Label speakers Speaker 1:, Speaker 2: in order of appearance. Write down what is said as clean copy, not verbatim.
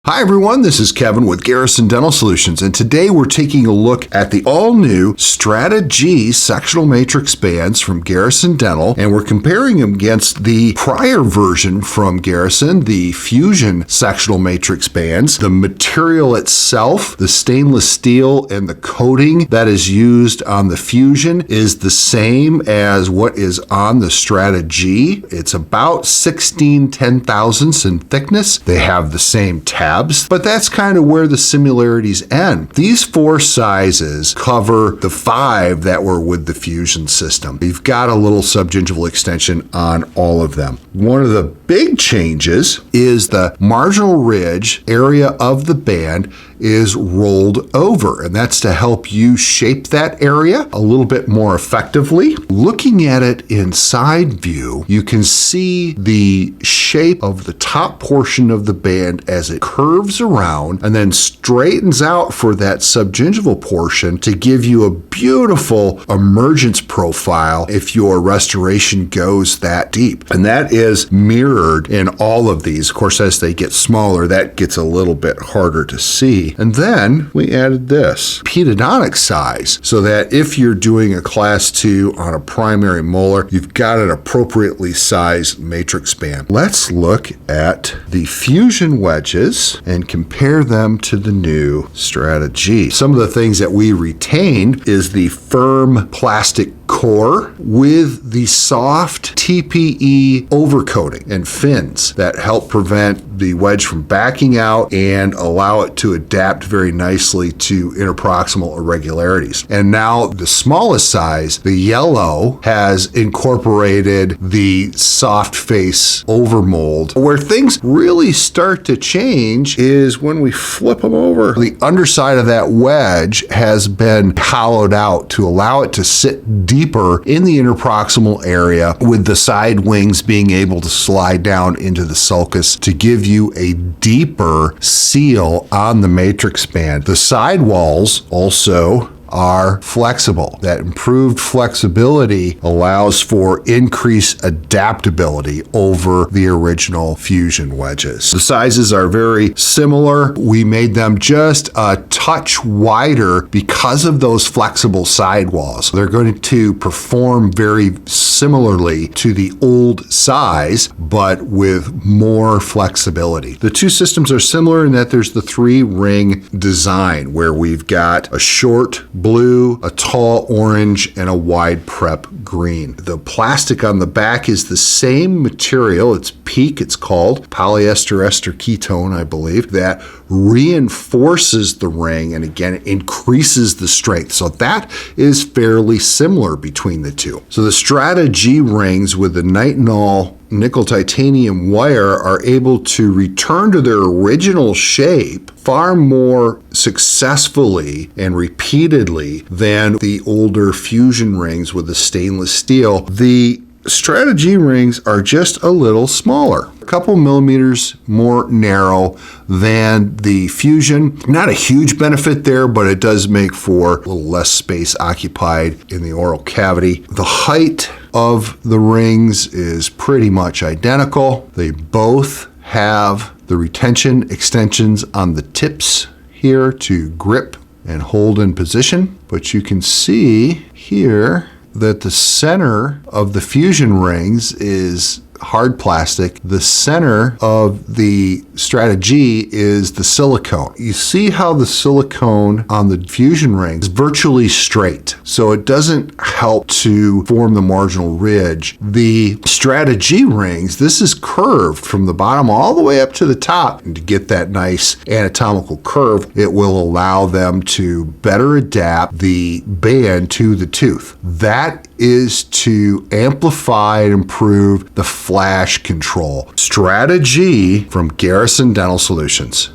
Speaker 1: Hi everyone, this is Kevin with Garrison Dental Solutions, and today we're taking a look at the all-new Strata-G sectional matrix bands from Garrison Dental, and we're comparing them against the prior version from Garrison, the Fusion sectional matrix bands. The material itself, the stainless steel and the coating that is used on the Fusion is the same as what is on the Strata-G. It's about 16 10,000ths in thickness. They have the same tabs, but that's kind of where the similarities end. These four sizes cover the five that were with the Fusion system. You've got a little subgingival extension on all of them. One of the big changes is the marginal ridge area of the band is rolled over, and that's to help you shape that area a little bit more effectively. Looking at it in side view, you can see the shape of the top portion of the band as it curves around and then straightens out for that subgingival portion to give you a beautiful emergence profile if your restoration goes that deep. And that is mirrored in all of these. Of course, as they get smaller, that gets a little bit harder to see. And then we added this pedodontic size so that if you're doing a class 2 on a primary molar, you've got an appropriately sized matrix band. Let's look at the Fusion wedges and compare them to the new Strata-G. Some of the things that we retained is the firm plastic core with the soft TPE overcoating and fins that help prevent the wedge from backing out and allow it to adapt very nicely to interproximal irregularities. And now the smallest size, the yellow, has incorporated the soft face overmold. Where things really start to change is when we flip them over. The underside of that wedge has been hollowed out to allow it to sit deeper in the interproximal area, with the side wings being able to slide down into the sulcus to give you a deeper seal on the matrix band. The side walls also are flexible. That improved flexibility allows for increased adaptability over the original Fusion wedges. The sizes are very similar. We made them just a touch wider because of those flexible sidewalls. They're going to perform very similarly to the old size, but with more flexibility. The two systems are similar in that there's the 3-ring design where we've got a short blue, a tall orange, and a wide prep green. The plastic on the back is the same material. It's PEEK, it's called, polyester ester ketone, I believe, that reinforces the ring and again increases the strength. So that is fairly similar between the two. So the Strata-G rings with the nitinol nickel titanium wire are able to return to their original shape far more successfully and repeatedly than the older Fusion rings with the stainless steel. The Strata-G rings are just a little smaller, a couple millimeters more narrow than the Fusion. Not a huge benefit there, but it does make for a little less space occupied in the oral cavity. The height of the rings is pretty much identical. They both have the retention extensions on the tips here to grip and hold in position, but you can see here that the center of the Fusion rings is hard plastic. The center of the Strata-G is the silicone. You see how the silicone on the Fusion ring is virtually straight, so it doesn't help to form the marginal ridge. The Strata-G rings, this is curved from the bottom all the way up to the top, and to get that nice anatomical curve, it will allow them to better adapt the band to the tooth. That is to amplify and improve the flash control. Strata-G from Garrison Dental Solutions.